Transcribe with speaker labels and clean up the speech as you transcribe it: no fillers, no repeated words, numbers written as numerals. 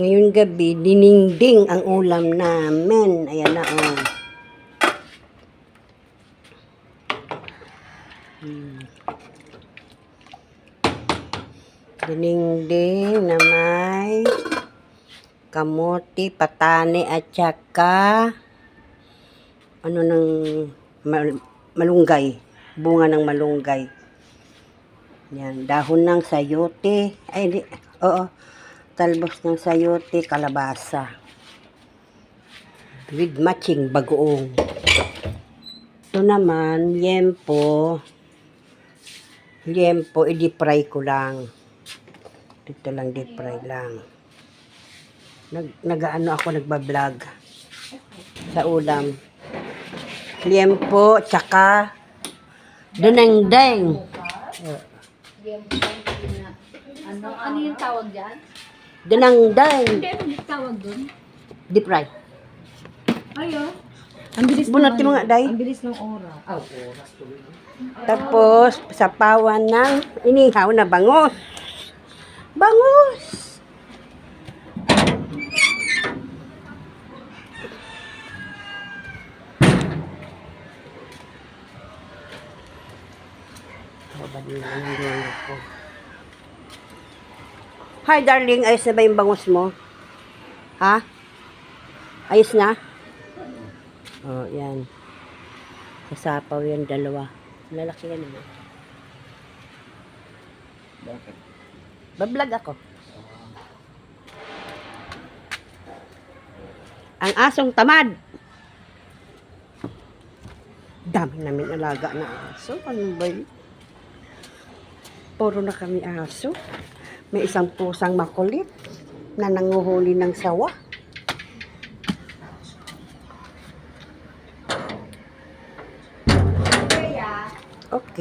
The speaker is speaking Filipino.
Speaker 1: Ngayong gabi, dininding ang ulam namin. Ayan na, oh. Dininding na may kamote, patane, at saka malunggay. Bunga ng malunggay. Yan, dahon ng sayote. Ay, hindi. Oo. Talbos ng sayote, kalabasa. With matching bagoong. Ito naman, liempo. Liempo, i-deep fry ko lang. Dito lang, deep fry lang. Nagbablog sa ulam. Liempo, tsaka denengdeng.
Speaker 2: Ano yung tawag dyan?
Speaker 1: Denengdeng.
Speaker 2: Hindi, ano yung tawag dun?
Speaker 1: Deep fry.
Speaker 2: Ayo. Ang bilis
Speaker 1: Bunot mo nga, day.
Speaker 2: Ang bilis ng oras. Oras tuloy.
Speaker 1: Tapos, sapawan ng inihaw na bangus. Bangus! Hi, darling. Ayos na ba yung bangus mo? Ha? Ayos na? Oh, yan. Kasapaw yan, dalawa. Lalaki yan naman.
Speaker 3: Bakit?
Speaker 1: Bablog ako. Ang asong tamad. Dami namin alaga na aso. Ano ba yun? Puro na kami aso. May isang pusang makulit na nanguhuli ng sawa. Okay.